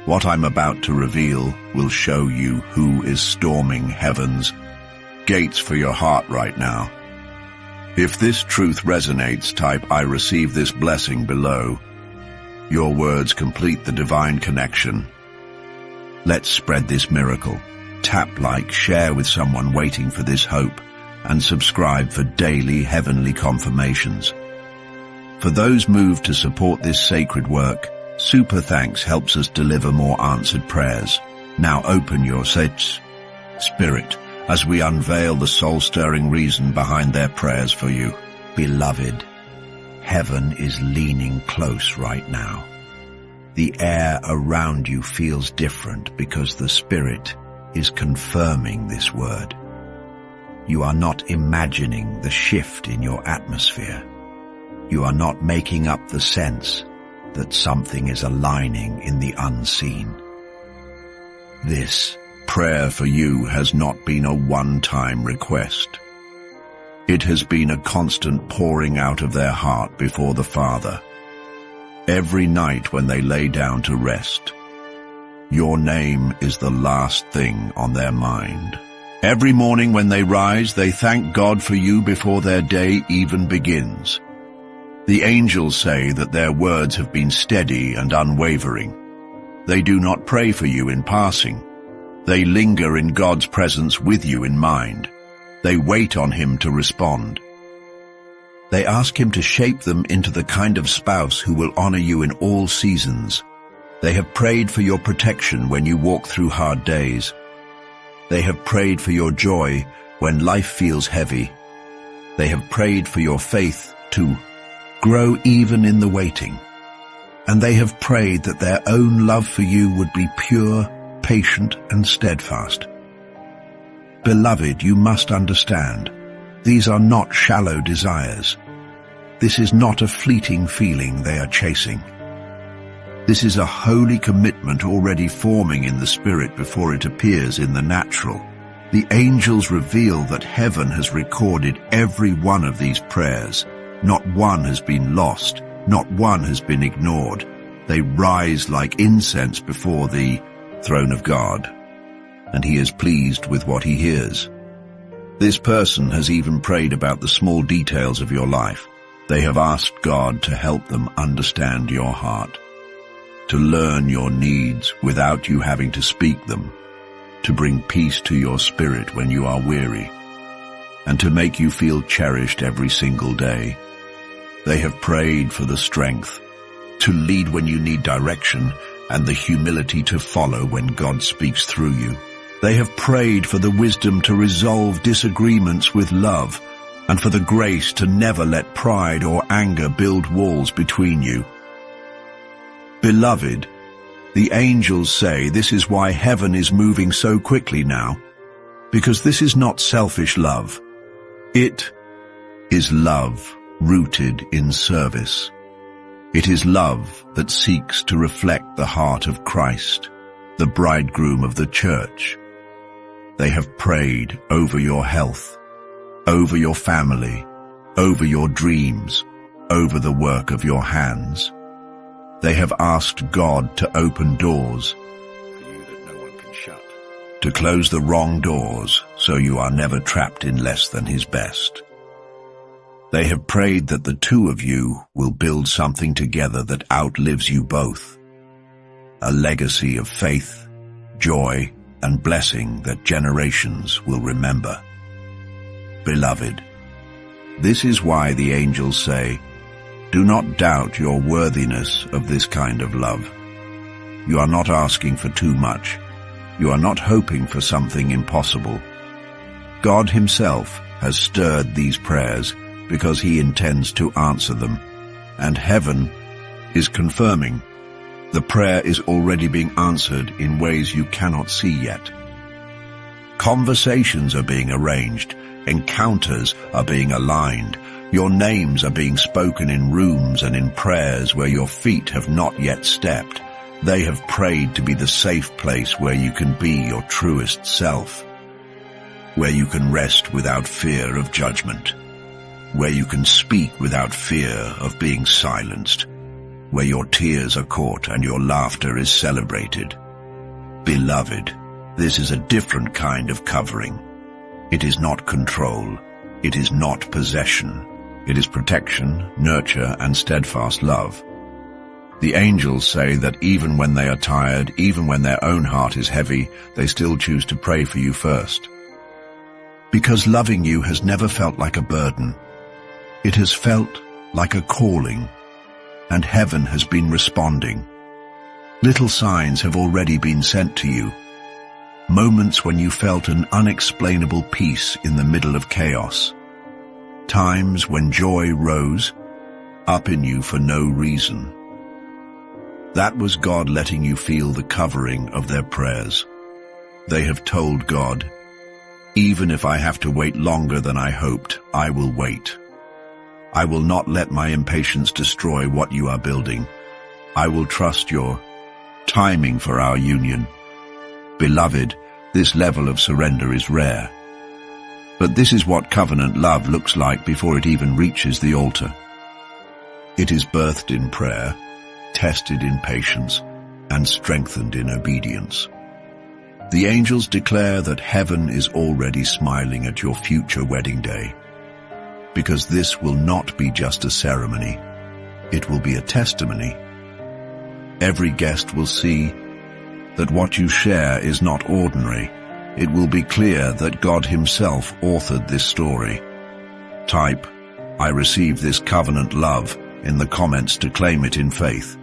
What I'm about to reveal will show you who is storming heaven's gates for your heart right now. If this truth resonates, type "I receive this blessing" below. Your words complete the divine connection. Let's spread this miracle. Tap like, share with someone waiting for this hope, and subscribe for daily heavenly confirmations. For those moved to support this sacred work, super thanks helps us deliver more answered prayers. Now open your spirit as we unveil the soul-stirring reason behind their prayers for you. Beloved, heaven is leaning close right now. The air around you feels different because the Spirit is confirming this word. You are not imagining the shift in your atmosphere. You are not making up the sense that something is aligning in the unseen. This prayer for you has not been a one-time request. It has been a constant pouring out of their heart before the Father. Every night when they lay down to rest, your name is the last thing on their mind. Every morning when they rise, they thank God for you before their day even begins. The angels say that their words have been steady and unwavering. They do not pray for you in passing. They linger in God's presence with you in mind. They wait on Him to respond. They ask Him to shape them into the kind of spouse who will honor you in all seasons. They have prayed for your protection when you walk through hard days. They have prayed for your joy when life feels heavy. They have prayed for your faith to grow even in the waiting. And they have prayed that their own love for you would be pure, patient, and steadfast. Beloved, you must understand, these are not shallow desires. This is not a fleeting feeling they are chasing. This is a holy commitment already forming in the spirit before it appears in the natural. The angels reveal that heaven has recorded every one of these prayers. Not one has been lost, not one has been ignored. They rise like incense before the throne of God, and He is pleased with what He hears. This person has even prayed about the small details of your life. They have asked God to help them understand your heart, to learn your needs without you having to speak them, to bring peace to your spirit when you are weary, and to make you feel cherished every single day. They have prayed for the strength to lead when you need direction and the humility to follow when God speaks through you. They have prayed for the wisdom to resolve disagreements with love and for the grace to never let pride or anger build walls between you. Beloved, the angels say this is why heaven is moving so quickly now, because this is not selfish love. It is love rooted in service. It is love that seeks to reflect the heart of Christ, the bridegroom of the church. They have prayed over your health, over your family, over your dreams, over the work of your hands. They have asked God to open doors for you that no one can shut, to close the wrong doors so you are never trapped in less than His best. They have prayed that the two of you will build something together that outlives you both, a legacy of faith, joy, and blessing that generations will remember. Beloved, this is why the angels say, do not doubt your worthiness of this kind of love. You are not asking for too much. You are not hoping for something impossible. God Himself has stirred these prayers because He intends to answer them, and heaven is confirming. The prayer is already being answered in ways you cannot see yet. Conversations are being arranged, encounters are being aligned, your names are being spoken in rooms and in prayers where your feet have not yet stepped. They have prayed to be the safe place where you can be your truest self, where you can rest without fear of judgment, where you can speak without fear of being silenced, where your tears are caught and your laughter is celebrated. Beloved, this is a different kind of covering. It is not control. It is not possession. It is protection, nurture, and steadfast love. The angels say that even when they are tired, even when their own heart is heavy, they still choose to pray for you first. Because loving you has never felt like a burden. It has felt like a calling, and heaven has been responding. Little signs have already been sent to you. Moments when you felt an unexplainable peace in the middle of chaos. Times when joy rose up in you for no reason. That was God letting you feel the covering of their prayers. They have told God, even if I have to wait longer than I hoped, I will wait. I will not let my impatience destroy what you are building. I will trust your timing for our union. Beloved, this level of surrender is rare. But this is what covenant love looks like before it even reaches the altar. It is birthed in prayer, tested in patience, and strengthened in obedience. The angels declare that heaven is already smiling at your future wedding day, because this will not be just a ceremony. It will be a testimony. Every guest will see that what you share is not ordinary. It will be clear that God Himself authored this story. Type, I receive this covenant love, in the comments to claim it in faith.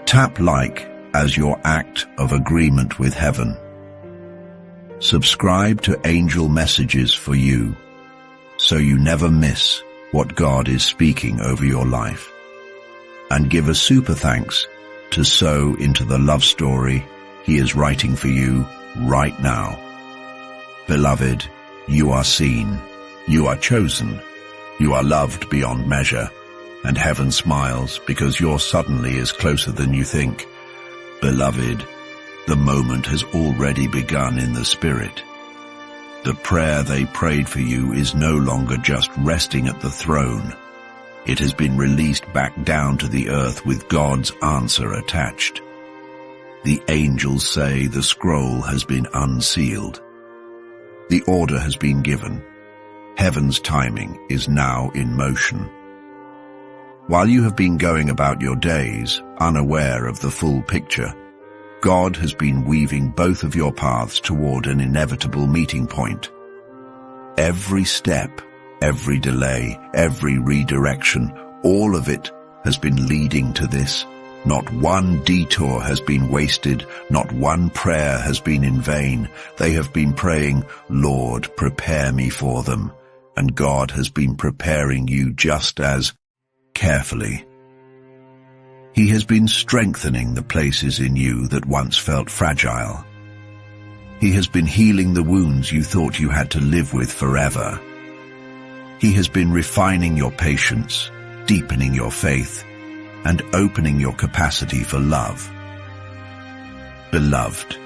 Tap like as your act of agreement with heaven. Subscribe to angel messages for you, so you never miss what God is speaking over your life. And give a super thanks to sow into the love story He is writing for you right now. Beloved, you are seen, you are chosen, you are loved beyond measure, and heaven smiles because your suddenly is closer than you think. Beloved, the moment has already begun in the Spirit. The prayer they prayed for you is no longer just resting at the throne. It has been released back down to the earth with God's answer attached. The angels say the scroll has been unsealed. The order has been given. Heaven's timing is now in motion. While you have been going about your days, unaware of the full picture, God has been weaving both of your paths toward an inevitable meeting point. Every step, every delay, every redirection, all of it has been leading to this. Not one detour has been wasted, not one prayer has been in vain. They have been praying, Lord, prepare me for them. And God has been preparing you just as carefully. He has been strengthening the places in you that once felt fragile. He has been healing the wounds you thought you had to live with forever. He has been refining your patience, deepening your faith, and opening your capacity for love. Beloved,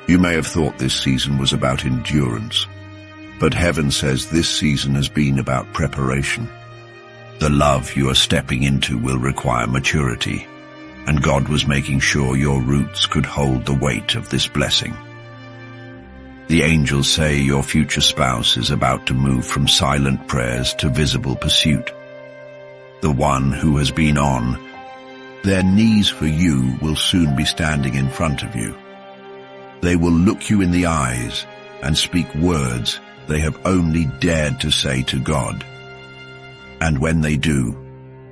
you may have thought this season was about endurance, but heaven says this season has been about preparation. The love you are stepping into will require maturity, and God was making sure your roots could hold the weight of this blessing. The angels say your future spouse is about to move from silent prayers to visible pursuit. The one who has been on their knees for you will soon be standing in front of you. They will look you in the eyes and speak words they have only dared to say to God. And when they do,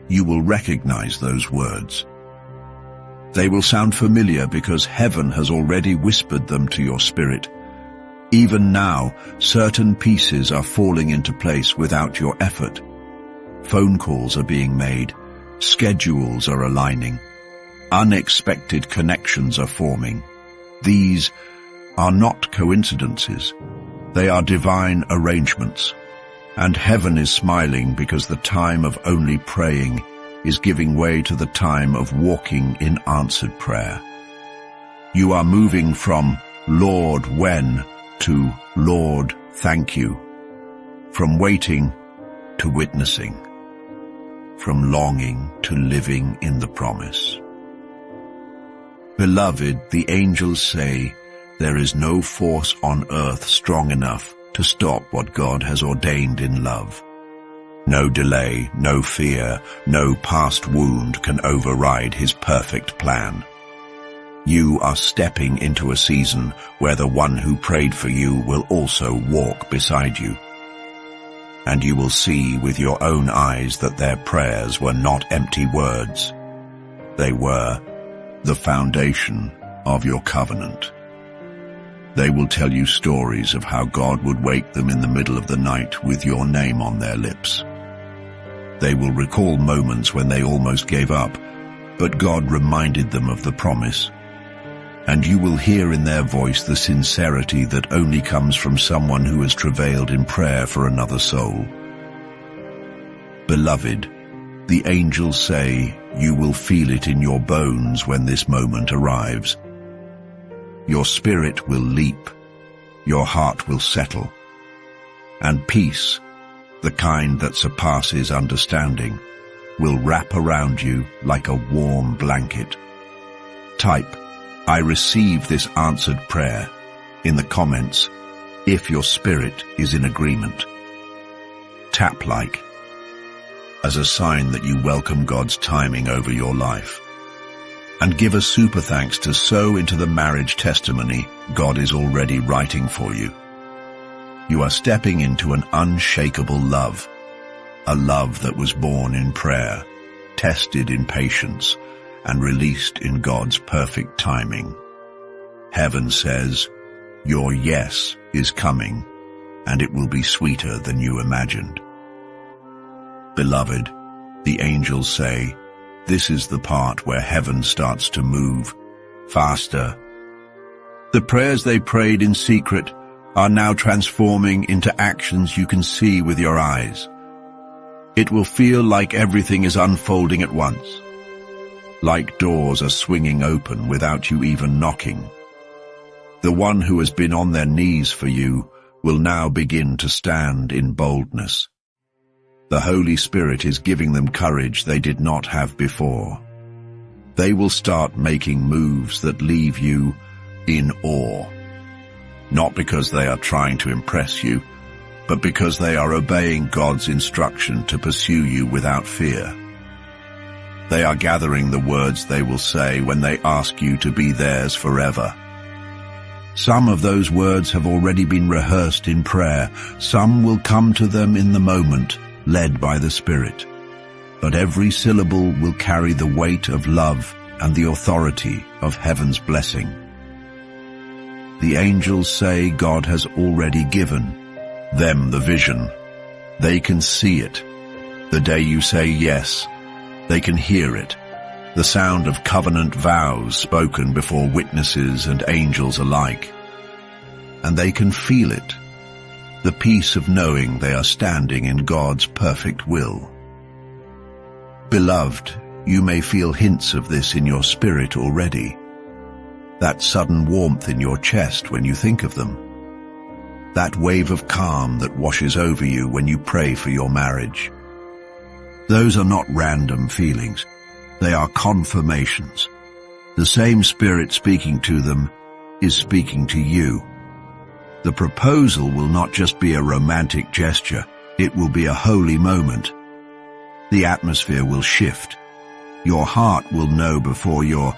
you will recognize those words. They will sound familiar because heaven has already whispered them to your spirit. Even now, certain pieces are falling into place without your effort. Phone calls are being made, schedules are aligning, unexpected connections are forming. These are not coincidences. They are divine arrangements. And heaven is smiling because the time of only praying is giving way to the time of walking in answered prayer. You are moving from Lord, when to Lord, thank you. From waiting to witnessing. from longing to living in the promise. Beloved, the angels say, there is no force on earth strong enough to stop what God has ordained in love. No delay, no fear, no past wound can override his perfect plan. You are stepping into a season where the one who prayed for you will also walk beside you. And you will see with your own eyes that their prayers were not empty words. They were the foundation of your covenant. They will tell you stories of how God would wake them in the middle of the night with your name on their lips. They will recall moments when they almost gave up, but God reminded them of the promise. And you will hear in their voice the sincerity that only comes from someone who has travailed in prayer for another soul. Beloved, the angels say you will feel it in your bones when this moment arrives. Your spirit will leap, your heart will settle, and peace, the kind that surpasses understanding, will wrap around you like a warm blanket. Type, I receive this answered prayer, in the comments, if your spirit is in agreement. Tap like, as a sign that you welcome God's timing over your life. And give a super thanks to sow into the marriage testimony God is already writing for you. You are stepping into an unshakable love, a love that was born in prayer, tested in patience, and released in God's perfect timing. Heaven says, your yes is coming, and it will be sweeter than you imagined. Beloved, the angels say, this is the part where heaven starts to move faster. The prayers they prayed in secret are now transforming into actions you can see with your eyes. It will feel like everything is unfolding at once, like doors are swinging open without you even knocking. The one who has been on their knees for you will now begin to stand in boldness. The Holy Spirit is giving them courage they did not have before. They will start making moves that leave you in awe. Not because they are trying to impress you, but because they are obeying God's instruction to pursue you without fear. They are gathering the words they will say when they ask you to be theirs forever. Some of those words have already been rehearsed in prayer. Some will come to them in the moment, led by the Spirit. But every syllable will carry the weight of love and the authority of heaven's blessing. The angels say God has already given them the vision. They can see it. The day you say yes, they can hear it. The sound of covenant vows spoken before witnesses and angels alike. And they can feel it. The peace of knowing they are standing in God's perfect will. Beloved, you may feel hints of this in your spirit already. That sudden warmth in your chest when you think of them. That wave of calm that washes over you when you pray for your marriage. Those are not random feelings. They are confirmations. The same Spirit speaking to them is speaking to you. The proposal will not just be a romantic gesture. It will be a holy moment. The atmosphere will shift. Your heart will know before your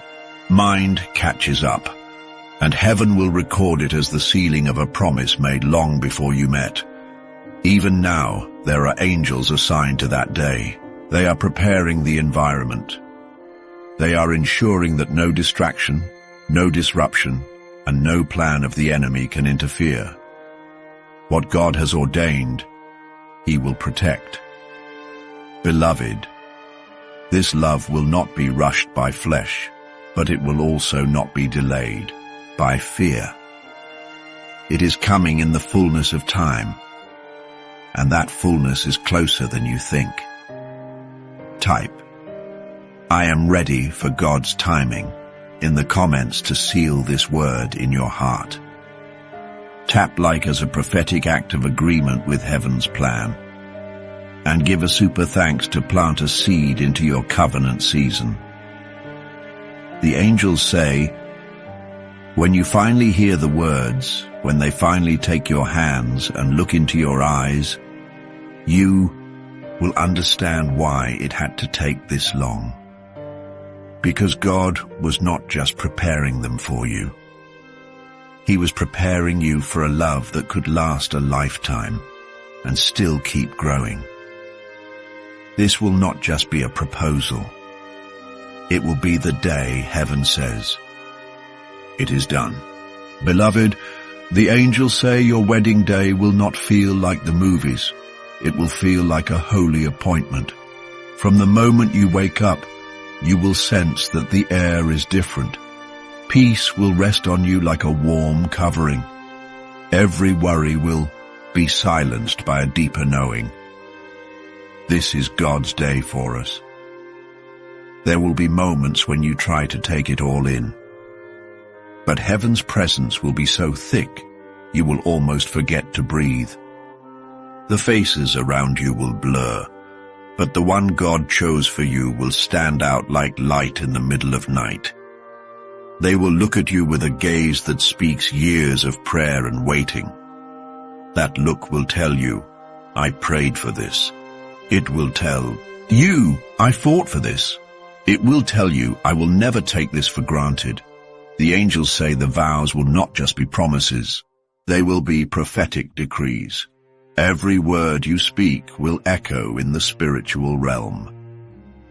mind catches up, and heaven will record it as the sealing of a promise made long before you met. Even now, there are angels assigned to that day. They are preparing the environment. They are ensuring that no distraction, no disruption, and no plan of the enemy can interfere. What God has ordained, He will protect. Beloved, this love will not be rushed by flesh, but it will also not be delayed by fear. It is coming in the fullness of time, and that fullness is closer than you think. Type, I am ready for God's timing, in the comments to seal this word in your heart. Tap like as a prophetic act of agreement with heaven's plan. and give a super thanks to plant a seed into your covenant season. The angels say, when you finally hear the words, when they finally take your hands and look into your eyes, you will understand why it had to take this long. Because God was not just preparing them for you. He was preparing you for a love that could last a lifetime and still keep growing. This will not just be a proposal. It will be the day heaven says, "It is done." Beloved, the angels say your wedding day will not feel like the movies. It will feel like a holy appointment. From the moment you wake up, you will sense that the air is different. Peace will rest on you like a warm covering. Every worry will be silenced by a deeper knowing. This is God's day for us. There will be moments when you try to take it all in. But heaven's presence will be so thick, you will almost forget to breathe. The faces around you will blur, but the one God chose for you will stand out like light in the middle of night. They will look at you with a gaze that speaks years of prayer and waiting. That look will tell you, "I prayed for this." It will tell you, "I fought for this." It will tell you, "I will never take this for granted." The angels say the vows will not just be promises. They will be prophetic decrees. Every word you speak will echo in the spiritual realm.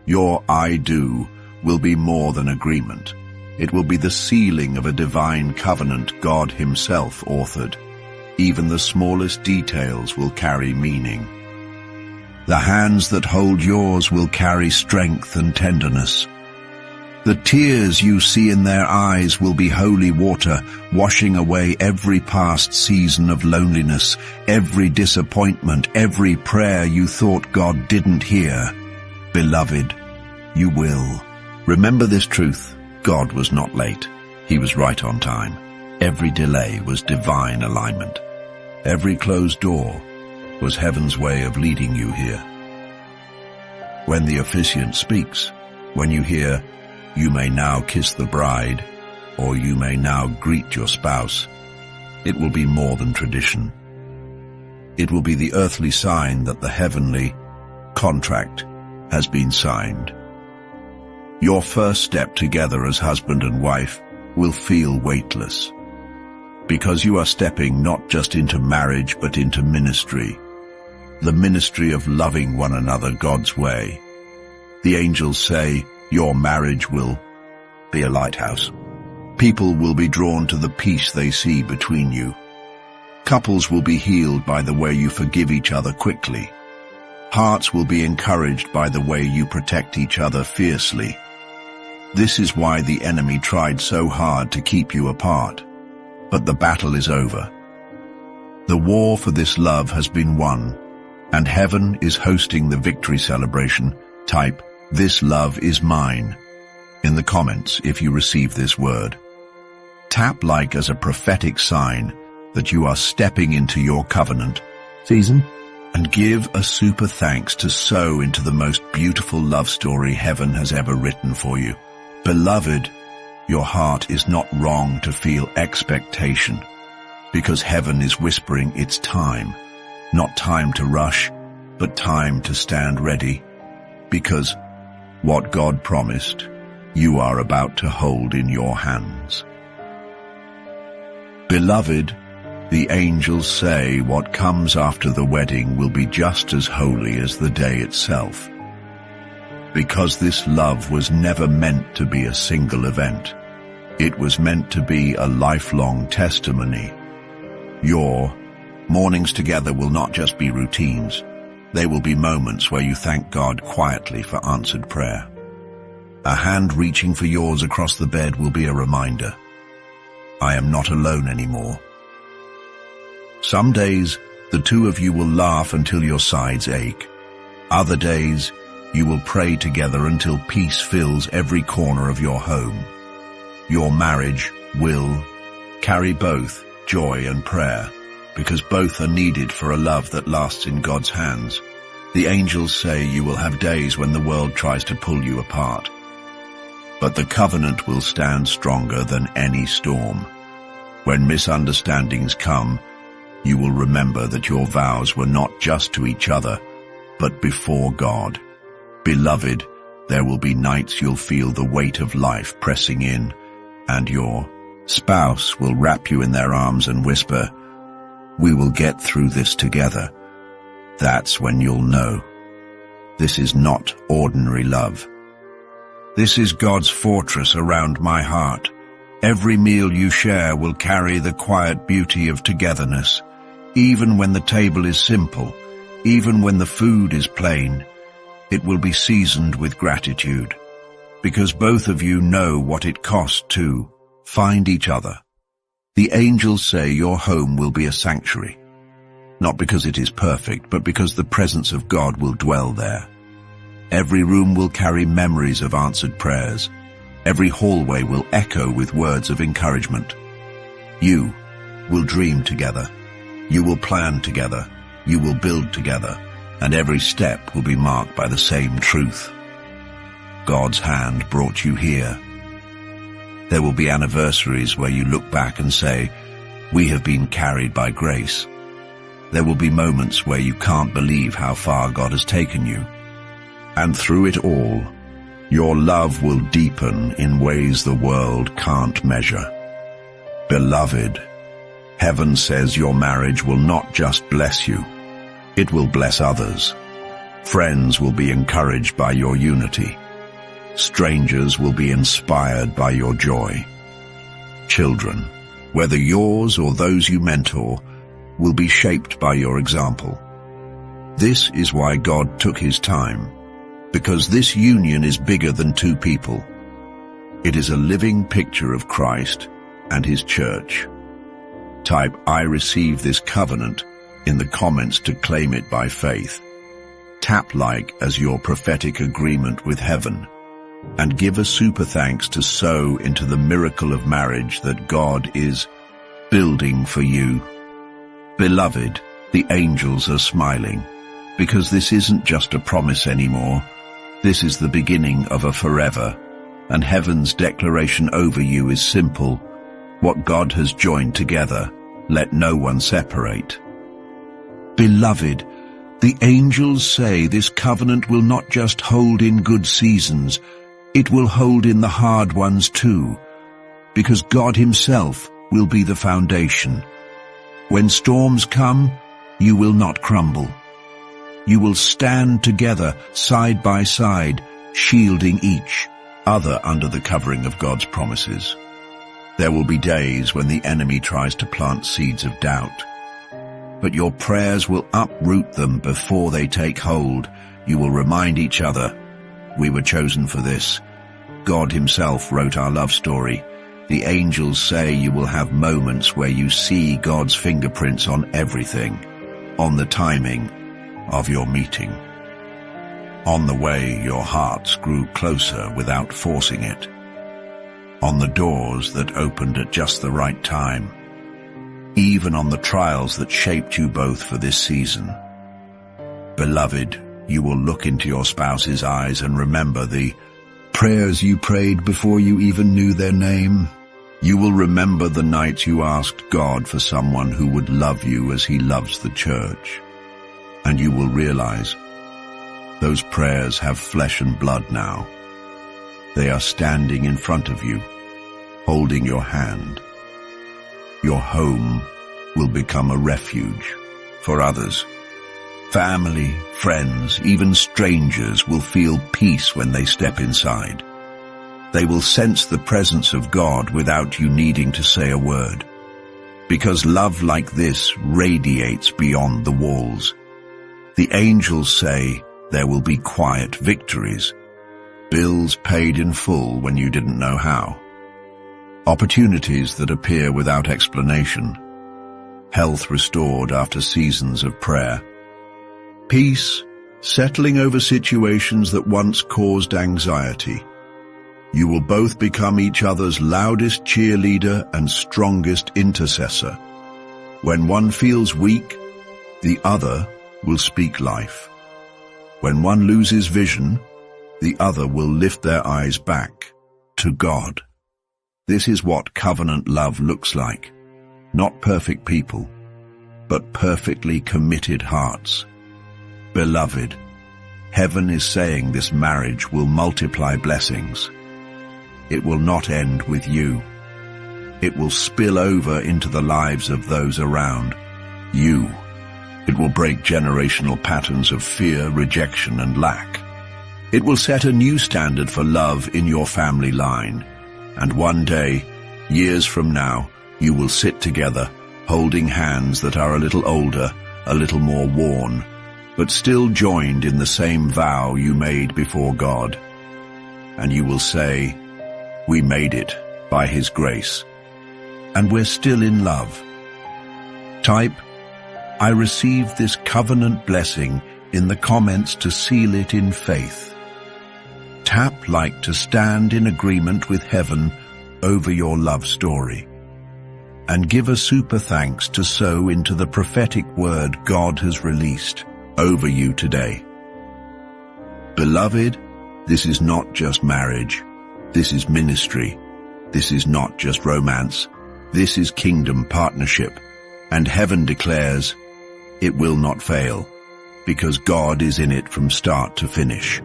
Your "I do" will be more than agreement. It will be the sealing of a divine covenant God Himself authored. Even the smallest details will carry meaning. The hands that hold yours will carry strength and tenderness. The tears you see in their eyes will be holy water, washing away every past season of loneliness, every disappointment, every prayer you thought God didn't hear. Beloved, you will. Remember this truth: God was not late. He was right on time. Every delay was divine alignment. Every closed door was heaven's way of leading you here. When the officiant speaks, when you hear, "You may now kiss the bride," or "You may now greet your spouse," it will be more than tradition. It will be the earthly sign that the heavenly contract has been signed. Your first step together as husband and wife will feel weightless, because you are stepping not just into marriage but into ministry, the ministry of loving one another God's way. The angels say your marriage will be a lighthouse. People will be drawn to the peace they see between you. Couples will be healed by the way you forgive each other quickly. Hearts will be encouraged by the way you protect each other fiercely. This is why the enemy tried so hard to keep you apart. But the battle is over. The war for this love has been won, and heaven is hosting the victory celebration. Type, "This love is mine," in the comments if you receive this word. Tap like as a prophetic sign that you are stepping into your covenant season, and give a super thanks to sow into the most beautiful love story heaven has ever written for you. Beloved, your heart is not wrong to feel expectation, because heaven is whispering it's time, not time to rush, but time to stand ready, because what God promised, you are about to hold in your hands. Beloved, the angels say what comes after the wedding will be just as holy as the day itself. Because this love was never meant to be a single event. It was meant to be a lifelong testimony. Your mornings together will not just be routines. They will be moments where you thank God quietly for answered prayer. A hand reaching for yours across the bed will be a reminder. I am not alone anymore. Some days, the two of you will laugh until your sides ache. Other days, you will pray together until peace fills every corner of your home. Your marriage will carry both joy and prayer, because both are needed for a love that lasts in God's hands. The angels say you will have days when the world tries to pull you apart. But the covenant will stand stronger than any storm. When misunderstandings come, you will remember that your vows were not just to each other, but before God. Beloved, there will be nights you'll feel the weight of life pressing in, and your spouse will wrap you in their arms and whisper, "We will get through this together." That's when you'll know. This is not ordinary love. This is God's fortress around my heart. Every meal you share will carry the quiet beauty of togetherness. Even when the table is simple, even when the food is plain, it will be seasoned with gratitude, because both of you know what it costs to find each other. The angels say your home will be a sanctuary, not because it is perfect, but because the presence of God will dwell there. Every room will carry memories of answered prayers. Every hallway will echo with words of encouragement. You will dream together. You will plan together. You will build together. And every step will be marked by the same truth. God's hand brought you here. There will be anniversaries where you look back and say, "We have been carried by grace." There will be moments where you can't believe how far God has taken you. And through it all, your love will deepen in ways the world can't measure. Beloved, heaven says your marriage will not just bless you, it will bless others. Friends will be encouraged by your unity. Strangers will be inspired by your joy. Children, whether yours or those you mentor, will be shaped by your example. This is why God took his time, because this union is bigger than two people. It is a living picture of Christ and his church. Type "I receive this covenant" in the comments to claim it by faith. Tap like as your prophetic agreement with heaven, and give a super thanks to sow into the miracle of marriage that God is building for you. Beloved, the angels are smiling, because this isn't just a promise anymore. This is the beginning of a forever, and heaven's declaration over you is simple. What God has joined together, let no one separate. Beloved, the angels say this covenant will not just hold in good seasons, it will hold in the hard ones too, because God himself will be the foundation. When storms come, you will not crumble. You will stand together, side by side, shielding each other under the covering of God's promises. There will be days when the enemy tries to plant seeds of doubt, but your prayers will uproot them before they take hold. You will remind each other, "We were chosen for this. God himself wrote our love story." The angels say you will have moments where you see God's fingerprints on everything, on the timing of your meeting, on the way your hearts grew closer without forcing it, on the doors that opened at just the right time, even on the trials that shaped you both for this season. Beloved, you will look into your spouse's eyes and remember the prayers you prayed before you even knew their name. You will remember the nights you asked God for someone who would love you as he loves the church. And you will realize those prayers have flesh and blood now. They are standing in front of you, holding your hand. Your home will become a refuge for others. Family, friends, even strangers will feel peace when they step inside. They will sense the presence of God without you needing to say a word. Because love like this radiates beyond the walls. The angels say there will be quiet victories, bills paid in full when you didn't know how, opportunities that appear without explanation, health restored after seasons of prayer, peace settling over situations that once caused anxiety. You will both become each other's loudest cheerleader and strongest intercessor. When one feels weak, the other will speak life. When one loses vision, the other will lift their eyes back to God. This is what covenant love looks like. Not perfect people, but perfectly committed hearts. Beloved, heaven is saying this marriage will multiply blessings. It will not end with you. It will spill over into the lives of those around you. It will break generational patterns of fear, rejection, and lack. It will set a new standard for love in your family line. And one day, years from now, you will sit together, holding hands that are a little older, a little more worn, but still joined in the same vow you made before God. And you will say, "We made it by His grace, and we're still in love." Type, "I received this covenant blessing" in the comments to seal it in faith. Tap like to stand in agreement with heaven over your love story. And give a super thanks to sow into the prophetic word God has released over you today. Beloved, this is not just marriage. This is ministry. This is not just romance. This is kingdom partnership. And heaven declares, it will not fail, because God is in it from start to finish.